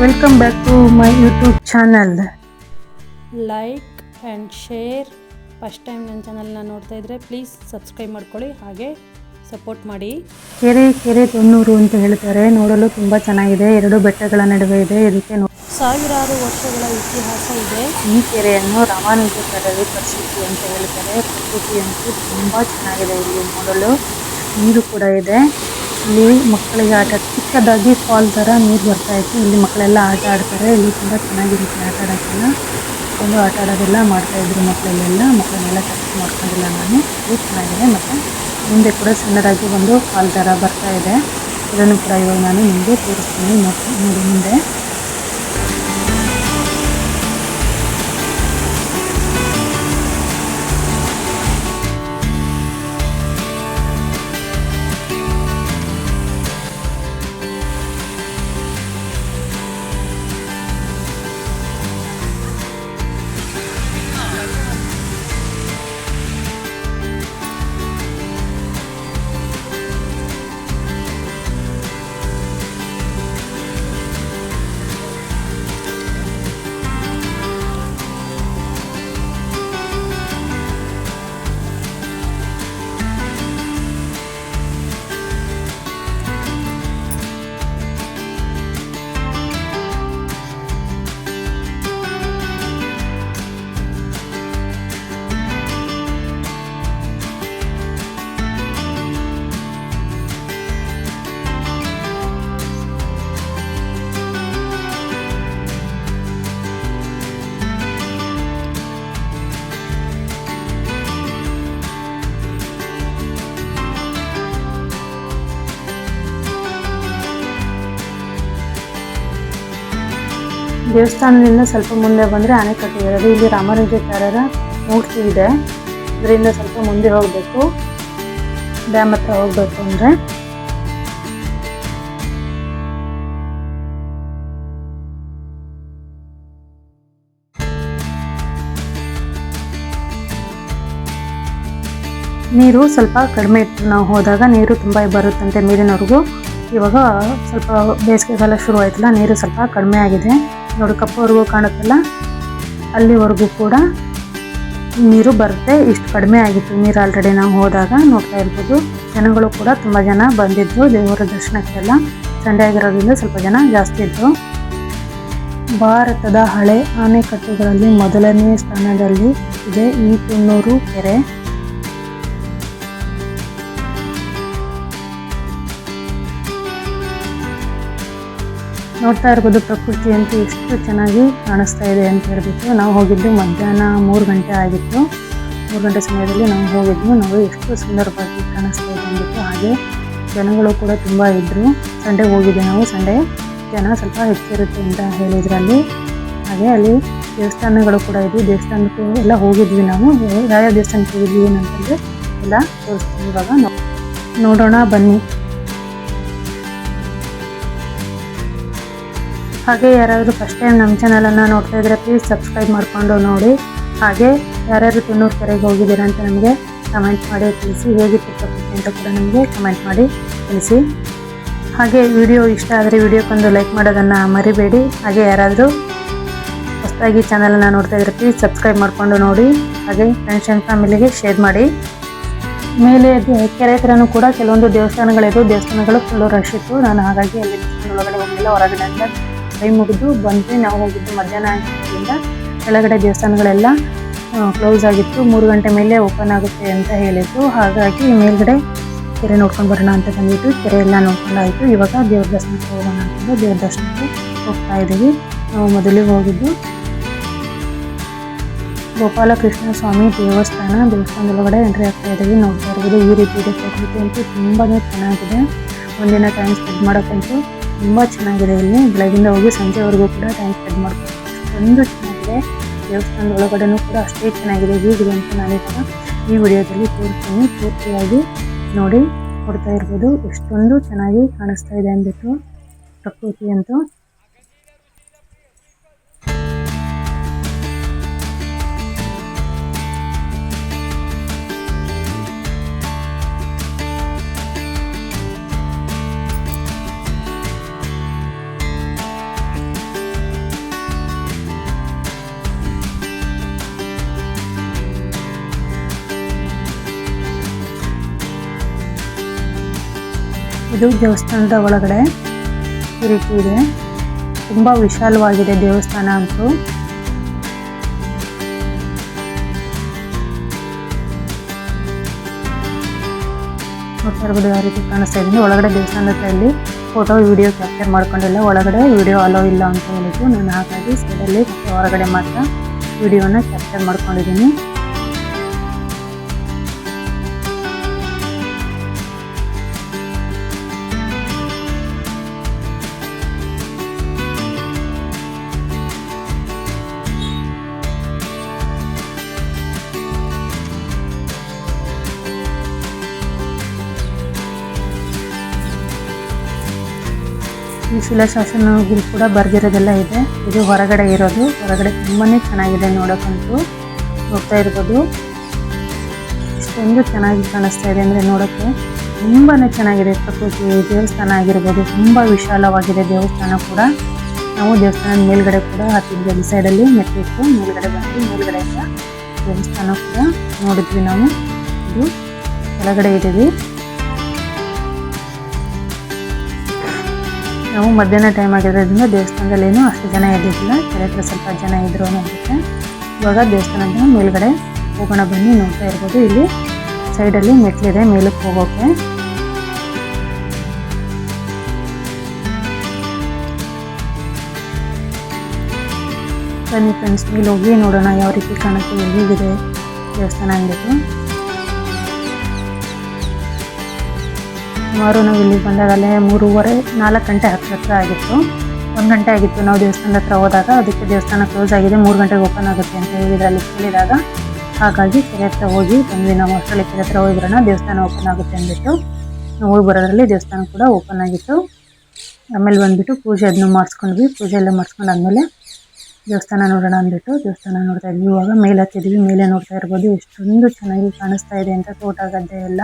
Welcome back to my YouTube channel. Like and share. First time ನನ್ನ ಚಾನಲ್ನ ನೋಡ್ತಾ ಇದ್ದರೆ ಪ್ಲೀಸ್ ಸಬ್ಸ್ಕ್ರೈಬ್ ಮಾಡ್ಕೊಳ್ಳಿ, ಹಾಗೆ ಸಪೋರ್ಟ್ ಮಾಡಿ. ಕೆರೆ ತೊನ್ನೂರು ಅಂತ ಹೇಳ್ತಾರೆ. ನೋಡಲು ತುಂಬ ಚೆನ್ನಾಗಿದೆ. ಎರಡು ಬೆಟ್ಟಗಳ ನಡುವೆ ಇದೆ. ಇದಕ್ಕೆ ಸಾವಿರಾರು ವರ್ಷಗಳ ಇತಿಹಾಸ ಇದೆ. ಈ ಕೆರೆಯನ್ನು ರಾಮಾನುಜಾಚಾರ್ಯರು ಕಟ್ಟಿಸಿದ್ರು ಅಂತ ಹೇಳ್ತಾರೆ. ಪ್ರಕೃತಿ ಅಂತೂ ತುಂಬ ಚೆನ್ನಾಗಿದೆ. ಇಲ್ಲಿ ನೋಡಲು ನೀರು ಕೂಡ ಇದೆ. ಇಲ್ಲಿ ಮಕ್ಕಳಿಗೆ ಆಟ, ಚಿಕ್ಕದಾಗಿ ಫಾಲ್ ತರ ನೀರು ಬರ್ತಾ ಇತ್ತು. ಇಲ್ಲಿ ಮಕ್ಕಳೆಲ್ಲ ಆಟ ಆಡ್ತಾರೆ. ಇಲ್ಲಿ ತುಂಬಾ ಚೆನ್ನಾಗಿರುತ್ತೆ ಆಟ ಆಡೋಕ್ಕೆಲ್ಲ. ಒಂದು ಆಟ ಆಡೋದೆಲ್ಲ ಮಾಡ್ತಾ ಇದ್ರು ಮಕ್ಕಳನ್ನೆಲ್ಲ ಕರೆಕ್ಟ್ ಮಾಡ್ಕೊಂಡಿಲ್ಲ ನಾನು. ಇದು ಚೆನ್ನಾಗಿದೆ. ಮತ್ತೆ ಮುಂದೆ ಕೂಡ ಸಣ್ಣದಾಗಿ ಒಂದು ಫಾಲ್ ತರ ಬರ್ತಾ ಇದೆ. ಇದನ್ನು ಕೂಡ ಇವಾಗ ನಾನು ನಿಮಗೆ ತೋರಿಸ್ತೀನಿ. ನೋಡಿ ಮುಂದೆ ದೇವಸ್ಥಾನದಿಂದ ಸ್ವಲ್ಪ ಮುಂದೆ ಬಂದರೆ ಆಣೆಕಟ್ಟು ಇರೋದು. ಇಲ್ಲಿ ರಾಮಾನುಜಾಚಾರ್ಯರ ಮೂರ್ತಿ ಇದೆ. ಇದರಿಂದ ಸ್ವಲ್ಪ ಮುಂದೆ ಹೋಗಬೇಕು, ಡ್ಯಾಮ್ ಹತ್ರ ಹೋಗ್ಬೇಕು ಅಂದರೆ. ನೀರು ಸ್ವಲ್ಪ ಕಡಿಮೆ ಇತ್ತು. ನಾವು ಹೋದಾಗ ನೀರು ತುಂಬ ಬರುತ್ತಂತೆ ಮೇಲಿನವರೆಗೂ. ಇವಾಗ ಸ್ವಲ್ಪ ಬೇಸಿಗೆಗಾಲ ಶುರು ಆಯ್ತಲ್ಲ, ನೀರು ಸ್ವಲ್ಪ ಕಡಿಮೆ ಆಗಿದೆ. ನೋಡಿ ಕಪ್ಪವರೆಗೂ ಕಾಣುತ್ತಲ್ಲ, ಅಲ್ಲಿವರೆಗೂ ಕೂಡ ನೀರು ಬರುತ್ತೆ. ಇಷ್ಟು ಕಡಿಮೆ ಆಗಿತ್ತು ನೀರು ಆಲ್ರೆಡಿ ನಾವು ಹೋದಾಗ. ನೋಡ್ತಾ ಇರ್ಬೋದು, ಜನಗಳು ಕೂಡ ತುಂಬ ಜನ ಬಂದಿದ್ರು ದೇವರ ದರ್ಶನಕ್ಕೆಲ್ಲ. ಸಂಡೆ ಆಗಿರೋದ್ರಿಂದ ಸ್ವಲ್ಪ ಜನ ಜಾಸ್ತಿ ಇದ್ರು. ಭಾರತದ ಹಳೆ ಆಣೆಕಟ್ಟುಗಳಲ್ಲಿ ಮೊದಲನೇ ಸ್ಥಾನದಲ್ಲಿ ಇದೆ ಈ ತೊನ್ನೂರು ಕೆರೆ. ನೋಡ್ತಾ ಇರ್ಬೋದು ಪ್ರಕೃತಿ ಅಂತೂ ಎಷ್ಟು ಚೆನ್ನಾಗಿ ಕಾಣಿಸ್ತಾ ಇದೆ ಅಂತ ಹೇಳ್ಬಿಟ್ಟು. ನಾವು ಹೋಗಿದ್ದು ಮಧ್ಯಾಹ್ನ 3 ಗಂಟೆ ಆಗಿತ್ತು. 3 ಗಂಟೆ ಸಮಯದಲ್ಲಿ ನಾವು ಹೋಗಿದ್ವಿ. ನಾವು ಎಷ್ಟು ಸುಂದರವಾಗಿ ಕಾಣಿಸ್ತಾ ಇದೆ ಅಂದ್ಬಿಟ್ಟು. ಹಾಗೆ ಜನಗಳು ಕೂಡ ತುಂಬ ಇದ್ದರು. ಸಂಡೆ ಹೋಗಿದ್ದೆ ನಾವು. ಸಂಡೆ ಜನ ಸ್ವಲ್ಪ ಹೆಚ್ಚಿರುತ್ತೆ ಅಂತ ಹೇಳಿದ್ರಲ್ಲಿ. ಹಾಗೆ ಅಲ್ಲಿ ದೇವಸ್ಥಾನಗಳು ಕೂಡ ಇದ್ವು. ದೇವಸ್ಥಾನಕ್ಕೆ ಎಲ್ಲ ಹೋಗಿದ್ವಿ ನಾವು. ಯಾವ ದೇವಸ್ಥಾನಕ್ಕೆ ಹೋಗಿದ್ವಿ ಏನಂತಂದರೆ ಎಲ್ಲ ತೋರಿಸ್ತೀವಿ ಇವಾಗ. ನೋಡೋಣ ಬನ್ನಿ. ಹಾಗೆ ಯಾರಾದರೂ ಫಸ್ಟ್ ಟೈಮ್ ನಮ್ಮ ಚಾನಲನ್ನು ನೋಡ್ತಾ ಇದ್ದರೆ ಪ್ಲೀಸ್ ಸಬ್ಸ್ಕ್ರೈಬ್ ಮಾಡಿಕೊಂಡು ನೋಡಿ. ಹಾಗೆ ಯಾರ್ಯಾರು ತೊನ್ನೂರು ಕೆರೆಗೆ ಹೋಗಿದ್ದೀರಾ ಅಂತ ನಮಗೆ ಕಮೆಂಟ್ ಮಾಡಿ ತಿಳಿಸಿ. ಹೇಗಿತ್ತು ಪ್ರಕೃತಿ ಅಂತ ಕೂಡ ನಮಗೆ ಕಮೆಂಟ್ ಮಾಡಿ ತಿಳಿಸಿ. ಹಾಗೆ ವಿಡಿಯೋ ಇಷ್ಟ ಆದರೆ ವಿಡಿಯೋಕ್ಕೊಂದು ಲೈಕ್ ಮಾಡೋದನ್ನು ಮರಿಬೇಡಿ. ಹಾಗೆ ಯಾರಾದರೂ ಹೊಸದಾಗಿ ಚಾನಲನ್ನು ನೋಡ್ತಾ ಇದ್ದರೆ ಪ್ಲೀಸ್ ಸಬ್ಸ್ಕ್ರೈಬ್ ಮಾಡಿಕೊಂಡು ನೋಡಿ. ಹಾಗೆ ಫ್ರೆಂಡ್ಸ್ ಆ್ಯಂಡ್ ಫ್ಯಾಮಿಲಿಗೆ ಶೇರ್ ಮಾಡಿ. ಮೇಲೆ ಕೆರೆ ಹತ್ರನೂ ಕೂಡ ಕೆಲವೊಂದು ದೇವಸ್ಥಾನಗಳಿದ್ದು, ದೇವಸ್ಥಾನಗಳು ಫುಲ್ಲು ರಶ್ ಇತ್ತು. ನಾನು ಹಾಗಾಗಿ ಅಲ್ಲಿ ದೇವಸ್ಥಾನ ಒಳಗಡೆ ಹೋಗಲಿಲ್ಲ. ಹೊರಗಡೆ ಅಂತ ಕೈ ಮುಗಿದು ಬಂದು ನಾವು ಹೋಗಿದ್ದು ಮಧ್ಯಾಹ್ನ ಆಗಿದ್ದರಿಂದ ಕೆಳಗಡೆ ದೇವಸ್ಥಾನಗಳೆಲ್ಲ ಕ್ಲೋಸ್ ಆಗಿತ್ತು. 3 ಗಂಟೆ ಮೇಲೆ ಓಪನ್ ಆಗುತ್ತೆ ಅಂತ ಹೇಳಿದ್ರು. ಹಾಗಾಗಿ ಮೇಲ್ಗಡೆ ಕೆರೆ ನೋಡ್ಕೊಂಡು ಬರೋಣ ಅಂತ ಬಂದಿದ್ದು. ಕೆರೆ ಎಲ್ಲ ನೋಡ್ಕೊಂಡಾಯಿತು. ಇವಾಗ ದೇವ್ರ ದರ್ಶನಕ್ಕೆ ಹೋಗೋಣ ಅಂತಂದು ದೇವ್ರ ದರ್ಶನಕ್ಕೆ ಹೋಗ್ತಾ ಇದ್ದೀವಿ. ನಾವು ಮೊದಲಿಗೆ ಹೋಗಿದ್ದು ಗೋಪಾಲಕೃಷ್ಣ ಸ್ವಾಮಿ ದೇವಸ್ಥಾನದೊಳಗಡೆ ಎಂಟ್ರಿ ಆಗ್ತಾ ಇದ್ದೀವಿ. ನೋಡ್ತಾ ಇರ್ಬೋದು ಈ ರೀತಿ ಇದೆ. ಪ್ರಕೃತಿ ಅಂತೂ ತುಂಬಾ ಚೆನ್ನಾಗಿದೆ. ಒಂದಿನ ಟೈಮ್ ಸ್ಪೆಂಡ್ ಮಾಡೋಕ್ಕಂತೂ ತುಂಬ ಚೆನ್ನಾಗಿದೆ. ಇಲ್ಲಿ ಬೆಳಗಿಂದ ಹೋಗಿ ಸಂಜೆವರೆಗೂ ಕೂಡ ಟೈಮ್ ಸ್ಪೆಂಡ್ ಮಾಡ್ಬೋದು. ಅಷ್ಟೊಂದು ಚೆನ್ನಾಗಿದೆ. ದೇವಸ್ಥಾನದ ಒಳಗಡೆನೂ ಕೂಡ ಅಷ್ಟೇ ಚೆನ್ನಾಗಿದೆ. ಹೇಗಿದೆ ಅಂತ ನಾನಿವಾಗ ಈ ವಿಡಿಯೋದಲ್ಲಿ ತೋರಿಸ್ತೀನಿ. ಪೂರ್ತಿಯಾಗಿ ನೋಡಿ. ನೋಡ್ತಾ ಇರ್ಬೋದು ಎಷ್ಟೊಂದು ಚೆನ್ನಾಗಿ ಕಾಣಿಸ್ತಾ ಇದೆ ಅಂದ್ಬಿಟ್ಟು ಪ್ರಕೃತಿ ಅಂತೂ. ಇದು ದೇವಸ್ಥಾನದ ಒಳಗಡೆ ಈ ರೀತಿ ಇದೆ. ತುಂಬಾ ವಿಶಾಲವಾಗಿದೆ ದೇವಸ್ಥಾನ ಅಂತೂ. ನೋಡ್ತಾ ಇರ್ಬೋದು ಯಾವ ರೀತಿ ಕಾಣಿಸ್ತಾ ಇದೆ. ಒಳಗಡೆ ದೇವಸ್ಥಾನದ ಹತ್ರ ಇಲ್ಲಿ ಫೋಟೋ ವಿಡಿಯೋ ಕ್ಯಾಪ್ಚರ್ ಮಾಡ್ಕೊಂಡಿಲ್ಲ, ಒಳಗಡೆ ವಿಡಿಯೋ ಅಲೋ ಇಲ್ಲ ಅಂತ ಹೇಳಿದ್ರು. ನಾನು ಹಾಗಾಗಿ ಸೈಡಲ್ಲಿ ಮತ್ತು ಹೊರಗಡೆ ಮಾತ್ರ ವಿಡಿಯೋನ ಕ್ಯಾಪ್ಚರ್ ಮಾಡ್ಕೊಂಡಿದ್ದೀನಿ. ಈ ಶಿಲಾಶಾಸನಗಳು ಕೂಡ ಬರ್ದಿರೋದೆಲ್ಲ ಇದೆ. ಇದು ಹೊರಗಡೆ ಇರೋದು. ಹೊರಗಡೆ ತುಂಬಾನೇ ಚೆನ್ನಾಗಿದೆ ನೋಡೋಕ್ಕಂತೂ. ನೋಡ್ತಾ ಇರ್ಬೋದು ಇಷ್ಟೊಂದು ಚೆನ್ನಾಗಿ ಕಾಣಿಸ್ತಾ ಇದೆ ಅಂದರೆ ನೋಡೋಕ್ಕೆ ತುಂಬಾನೇ ಚೆನ್ನಾಗಿದೆ. ಪ್ರಕೃತಿ ದೇವಸ್ಥಾನ ಆಗಿರ್ಬೋದು, ತುಂಬಾ ವಿಶಾಲವಾಗಿದೆ ದೇವಸ್ಥಾನ ಕೂಡ. ನಾವು ದೇವಸ್ಥಾನದ ಮೇಲ್ಗಡೆ ಕೂಡ ಹತ್ತಿದ್ವಿ. ಅಲ್ಲಿ ಸೈಡಲ್ಲಿ ಮೆಟ್ಟಿತ್ತು, ಮೇಲ್ಗಡೆ ಬಂದು ಮೇಲ್ಗಡೆಯಿಂದ ದೇವಸ್ಥಾನ ಕೂಡ ನೋಡಿದ್ವಿ ನಾವು. ಇದು ಕೆಳಗಡೆ ಇದ್ದೀವಿ ನಾವು. ಮಧ್ಯಾಹ್ನ ಟೈಮ್ ಆಗಿರೋದ್ರಿಂದ ದೇವಸ್ಥಾನದಲ್ಲಿ ಏನು ಅಷ್ಟು ಜನ ಇದ್ದಿದ್ದಿಲ್ಲ, ಕೆರೆ ಹತ್ರ ಸ್ವಲ್ಪ ಜನ ಇದ್ರು ಅನ್ನೋದಕ್ಕೆ. ಇವಾಗ ದೇವಸ್ಥಾನದ ಮೇಲ್ಗಡೆ ಹೋಗೋಣ ಬನ್ನಿ. ನೋಡ್ತಾ ಇರ್ಬೋದು ಇಲ್ಲಿ ಸೈಡಲ್ಲಿ ಮೆಟ್ಲಿದೆ ಮೇಲಕ್ಕೆ ಹೋಗೋಕೆ. ಬನ್ನಿ ಫ್ರೆಂಡ್ಸ್, ಇಲ್ಲಿ ಹೋಗಿ ನೋಡೋಣ ಯಾವ ರೀತಿ ಕಾಣುತ್ತೆ, ಹೇಗಿದೆ ದೇವಸ್ಥಾನ ಅಂದ್ಬಿಟ್ಟು. ಸುಮಾರು ನಾವು ಇಲ್ಲಿ ಬಂದಾಗಲೇ 3:30-4 ಗಂಟೆ ಹತ್ರ ಆಗಿತ್ತು. 1 ಗಂಟೆ ಆಗಿತ್ತು ನಾವು ದೇವಸ್ಥಾನದ ಹತ್ರ ಹೋದಾಗ. ಅದಕ್ಕೆ ದೇವಸ್ಥಾನ ಕ್ಲೋಸ್ ಆಗಿದೆ, 3 ಗಂಟೆಗೆ ಓಪನ್ ಆಗುತ್ತೆ ಅಂತ ಹೇಳಿದ್ರಲ್ಲಿ ಕೇಳಿದಾಗ. ಹಾಗಾಗಿ ಕೆರೆ ಹತ್ರ ಹೋಗಿ ಬಂದ್ವಿ ನಾವು. ಅಷ್ಟರಲ್ಲಿ ಕೆರೆ ಹತ್ರ ಹೋಗಿದ್ರಣ ದೇವಸ್ಥಾನ ಓಪನ್ ಆಗುತ್ತೆ ಅಂದ್ಬಿಟ್ಟು ನಾವು ಹೋಗಿ ಬರೋದ್ರಲ್ಲಿ ದೇವಸ್ಥಾನ ಕೂಡ ಓಪನ್ ಆಗಿತ್ತು. ಆಮೇಲೆ ಬಂದ್ಬಿಟ್ಟು ಪೂಜೆ ಅದನ್ನು ಮಾಡಿಸ್ಕೊಂಡ್ವಿ. ಪೂಜೆ ಎಲ್ಲ ಮಾಡಿಸ್ಕೊಂಡಾದ್ಮೇಲೆ ದೇವಸ್ಥಾನ ನೋಡೋಣ ಅಂದ್ಬಿಟ್ಟು ದೇವಸ್ಥಾನ ನೋಡ್ತಾ ಇದ್ವಿ. ಇವಾಗ ಮೇಲೆ ಹತ್ತಿದ್ವಿ. ಮೇಲೆ ನೋಡ್ತಾ ಇರ್ಬೋದು ಎಷ್ಟೊಂದು ಚೆನ್ನಾಗಿ ಕಾಣಿಸ್ತಾ ಇದೆ ಅಂತ, ತೋಟ ಗದ್ದೆ ಎಲ್ಲ.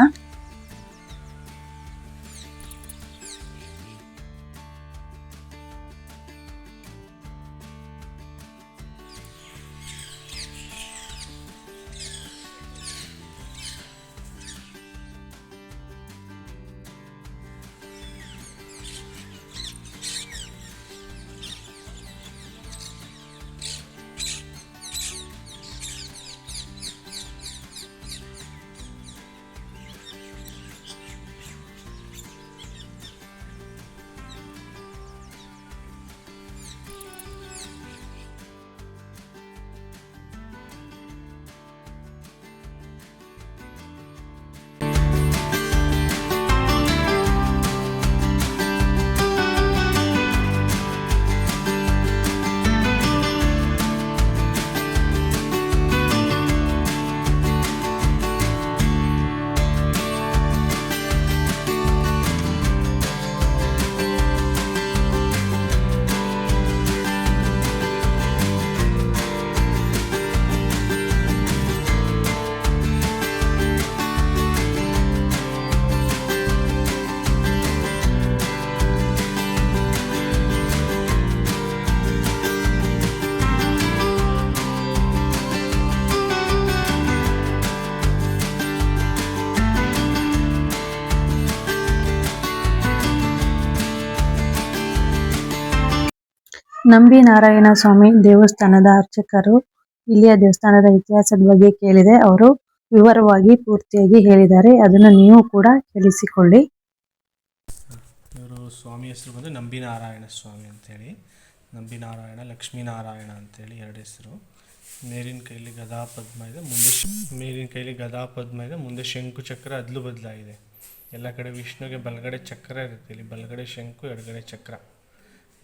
ನಂಬಿ ನಾರಾಯಣ ಸ್ವಾಮಿ ದೇವಸ್ಥಾನದ ಅರ್ಚಕರು ಇಲ್ಲಿಯ ದೇವಸ್ಥಾನದ ಇತಿಹಾಸದ ಬಗ್ಗೆ ಕೇಳಿದೆ. ಅವರು ವಿವರವಾಗಿ ಪೂರ್ತಿಯಾಗಿ ಹೇಳಿದ್ದಾರೆ. ಅದನ್ನು ನೀವು ಕೂಡ ಕೇಳಿಸಿಕೊಳ್ಳಿ. ಇವರು ಸ್ವಾಮಿ ಹೆಸರು ಬಂದು ನಂಬಿನಾರಾಯಣ ಸ್ವಾಮಿ ಅಂತೇಳಿ. ನಂಬಿನಾರಾಯಣ, ಲಕ್ಷ್ಮೀನಾರಾಯಣ ಅಂತೇಳಿ 2 ಹೆಸರು. ಮೇಲಿನ ಕೈಲಿ ಗದಾ ಪದ್ಮ ಇದೆ, ಮುಂದೆ ಶಂಕು ಚಕ್ರ ಅದ್ಲು ಬದಲಾಗಿದೆ. ಎಲ್ಲ ಕಡೆ ವಿಷ್ಣುಗೆ ಬಲಗಡೆ ಚಕ್ರ ಇರುತ್ತೆ, ಇಲ್ಲಿ ಬಲಗಡೆ ಶಂಕು, ಎಡಗಡೆ ಚಕ್ರ.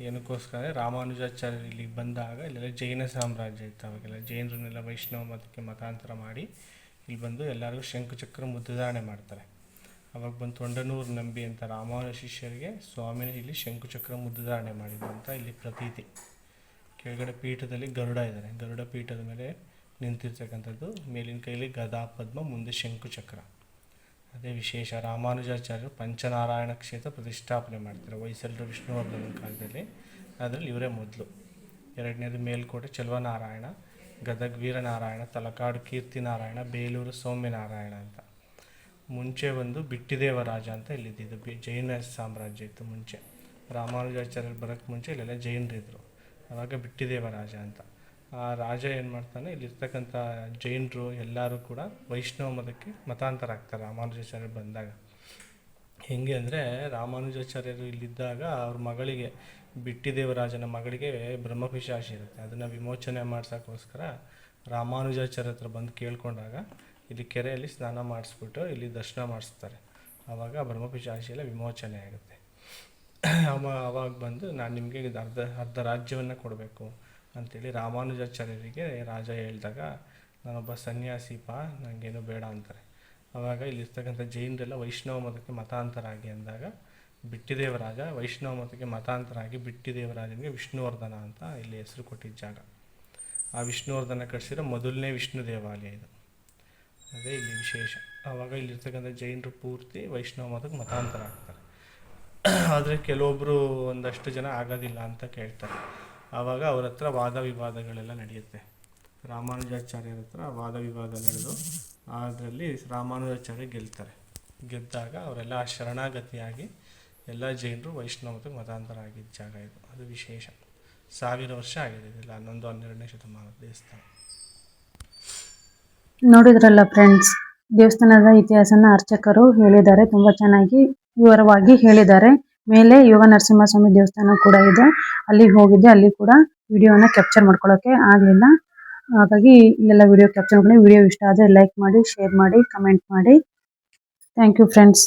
ಏನಕ್ಕೋಸ್ಕರ ರಾಮಾನುಜಾಚಾರ್ಯರು ಇಲ್ಲಿಗೆ ಬಂದಾಗ ಇಲ್ಲೆಲ್ಲ ಜೈನ ಸಾಮ್ರಾಜ್ಯ ಇತ್ತು. ಅವಾಗೆಲ್ಲ ಜೈನರನ್ನೆಲ್ಲ ವೈಷ್ಣವ ಮತಕ್ಕೆ ಮತಾಂತರ ಮಾಡಿ ಇಲ್ಲಿ ಬಂದು ಎಲ್ಲರಿಗೂ ಶಂಕುಚಕ್ರ ಮುದ್ದುಧಾರಣೆ ಮಾಡ್ತಾರೆ. ಅವಾಗ ಬಂದು ತೊಂಡನೂರು ನಂಬಿ ಅಂತ ರಾಮಾನುಜ ಶಿಷ್ಯರಿಗೆ ಸ್ವಾಮಿನ ಇಲ್ಲಿ ಶಂಕುಚಕ್ರ ಮುದ್ದುಧಾರಣೆ ಮಾಡಿದ್ರು ಅಂತ ಇಲ್ಲಿ ಪ್ರತೀತಿ. ಕೆಳಗಡೆ ಪೀಠದಲ್ಲಿ ಗರುಡ ಇದ್ದಾರೆ, ಗರುಡ ಪೀಠದ ಮೇಲೆ ನಿಂತಿರ್ತಕ್ಕಂಥದ್ದು. ಮೇಲಿನ ಕೈಲಿ ಗದಾ ಪದ್ಮ, ಮುಂದೆ ಶಂಕುಚಕ್ರ. ಅದೇ ವಿಶೇಷ. ರಾಮಾನುಜಾಚಾರ್ಯರು ಪಂಚನಾರಾಯಣ ಕ್ಷೇತ್ರ ಪ್ರತಿಷ್ಠಾಪನೆ ಮಾಡ್ತಾರೆ ಹೊಯ್ಸಳರು ವಿಷ್ಣುವರ್ಧನ ಕಾಲದಲ್ಲಿ. ಅದರಲ್ಲಿ ಇವರೇ ಮೊದಲು. 2ನೇದು ಮೇಲ್ಕೋಟೆ ಚೆಲುವನಾರಾಯಣ, ಗದಗ ವೀರನಾರಾಯಣ, ತಲಕಾಡು ಕೀರ್ತಿನಾರಾಯಣ, ಬೇಲೂರು ಸೌಮ್ಯನಾರಾಯಣ ಅಂತ. ಮುಂಚೆ ಒಂದು ಬಿಟ್ಟಿದೇವ ರಾಜ ಅಂತ ಇಲ್ಲಿದ್ದು ಜೈನ ಸಾಮ್ರಾಜ್ಯ ಇತ್ತು ಮುಂಚೆ. ರಾಮಾನುಜಾಚಾರ್ಯರು ಬರೋಕ್ಕೆ ಮುಂಚೆ ಇಲ್ಲೆಲ್ಲ ಜೈನರಿದ್ದರು. ಆವಾಗ ಬಿಟ್ಟಿದೇವ ರಾಜ ಅಂತ. ಆ ರಾಜ ಏನು ಮಾಡ್ತಾನೆ, ಇಲ್ಲಿರ್ತಕ್ಕಂಥ ಜೈನರು ಎಲ್ಲರೂ ಕೂಡ ವೈಷ್ಣವ ಮತಕ್ಕೆ ಮತಾಂತರ ಆಗ್ತಾರೆ ರಾಮಾನುಜಾಚಾರ್ಯರು ಬಂದಾಗ. ಹೆಂಗೆ ಅಂದರೆ, ರಾಮಾನುಜಾಚಾರ್ಯರು ಇಲ್ಲಿದ್ದಾಗ ಅವ್ರ ಮಗಳಿಗೆ, ಬಿಟ್ಟಿದೇವರಾಜನ ಮಗಳಿಗೆ ಬ್ರಹ್ಮಪಿಶಾಚಿ ಇರುತ್ತೆ. ಅದನ್ನು ವಿಮೋಚನೆ ಮಾಡ್ಸೋಕ್ಕೋಸ್ಕರ ರಾಮಾನುಜಾಚಾರ್ಯ ಹತ್ರ ಬಂದು ಕೇಳ್ಕೊಂಡಾಗ ಇಲ್ಲಿ ಕೆರೆಯಲ್ಲಿ ಸ್ನಾನ ಮಾಡಿಸ್ಬಿಟ್ಟು ಇಲ್ಲಿ ದರ್ಶನ ಮಾಡಿಸ್ತಾರೆ. ಆವಾಗ ಬ್ರಹ್ಮಪಿಶಾಚಿ ಎಲ್ಲ ವಿಮೋಚನೆ ಆಗುತ್ತೆ. ಆವಾಗ ಬಂದು ನಾನು ನಿಮಗೆ ಅರ್ಧ ರಾಜ್ಯವನ್ನು ಕೊಡಬೇಕು ಅಂಥೇಳಿ ರಾಮಾನುಜಾಚಾರ್ಯರಿಗೆ ರಾಜ ಹೇಳಿದಾಗ, ನಾನೊಬ್ಬ ಸನ್ಯಾಸಿಪ, ನನಗೇನು ಬೇಡ ಅಂತಾರೆ. ಆವಾಗ ಇಲ್ಲಿರ್ತಕ್ಕಂಥ ಜೈನರೆಲ್ಲ ವೈಷ್ಣವ ಮತಕ್ಕೆ ಮತಾಂತರ ಆಗಿ ಅಂದಾಗ ಬಿಟ್ಟಿದೇವರಾಜ ವೈಷ್ಣವ ಮತಕ್ಕೆ ಮತಾಂತರ ಆಗಿ ಬಿಟ್ಟಿದೇವರಾಜನಿಗೆ ವಿಷ್ಣುವರ್ಧನ ಅಂತ ಇಲ್ಲಿ ಹೆಸರು ಕೊಟ್ಟಿದ್ದ ಜಾಗ. ಆ ವಿಷ್ಣುವರ್ಧನ ಕಟ್ಟಿಸಿರೋ ಮೊದಲನೇ ವಿಷ್ಣು ದೇವಾಲಯ ಇದು. ಅದೇ ಇಲ್ಲಿ ವಿಶೇಷ. ಆವಾಗ ಇಲ್ಲಿರ್ತಕ್ಕಂಥ ಜೈನರು ಪೂರ್ತಿ ವೈಷ್ಣವ ಮತಕ್ಕೆ ಮತಾಂತರ ಆಗ್ತಾರೆ. ಆದರೆ ಕೆಲವೊಬ್ಬರು ಒಂದಷ್ಟು ಜನ ಆಗೋದಿಲ್ಲ ಅಂತ ಕೇಳ್ತಾರೆ. ಆವಾಗ ಅವ್ರ ಹತ್ರ ವಾದ ವಿವಾದಗಳೆಲ್ಲ ನಡೆಯುತ್ತೆ. ರಾಮಾನುಜಾಚಾರ್ಯರ ಹತ್ರ ವಾದ ವಿವಾದ ನಡೆದು ಅದರಲ್ಲಿ ರಾಮಾನುಜಾಚಾರ್ಯ ಗೆದ್ದಾಗ ಅವರೆಲ್ಲ ಶರಣಾಗತಿಯಾಗಿ ಎಲ್ಲ ಜೈನರು ವೈಷ್ಣವ ಮತಕ್ಕೆ ಮತಾಂತರ ಆಗಿದ್ದ ಜಾಗ ಇದು. ಅದು ವಿಶೇಷ. 1000 ವರ್ಷ ಆಗಿದೆ ಇದೆಲ್ಲ, 11-12ನೇ ಶತಮಾನದ ದೇವಸ್ಥಾನ. ನೋಡಿದ್ರಲ್ಲ ಫ್ರೆಂಡ್ಸ್, ದೇವಸ್ಥಾನದ ಇತಿಹಾಸನ ಅರ್ಚಕರು ಹೇಳಿದ್ದಾರೆ, ತುಂಬಾ ಚೆನ್ನಾಗಿ ವಿವರವಾಗಿ ಹೇಳಿದ್ದಾರೆ. ಮೇಲೆ ಯೋಗ ನರಸಿಂಹಸ್ವಾಮಿ ದೇವಸ್ಥಾನ ಕೂಡ ಇದೆ, ಅಲ್ಲಿ ಹೋಗಿದ್ದೆ, ಅಲ್ಲಿ ಕೂಡ ವಿಡಿಯೋನ ಕ್ಯಾಪ್ಚರ್ ಮಾಡ್ಕೊಳ್ಳೋಕೆ ಆಗಲಿಲ್ಲ. ಹಾಗಾಗಿ ಇಲ್ಲೆಲ್ಲ ವಿಡಿಯೋ ಕ್ಯಾಪ್ಚರ್ ಮಾಡಿ. ವಿಡಿಯೋ ಇಷ್ಟ ಆದರೆ ಲೈಕ್ ಮಾಡಿ, ಶೇರ್ ಮಾಡಿ, ಕಮೆಂಟ್ ಮಾಡಿ. Thank you friends.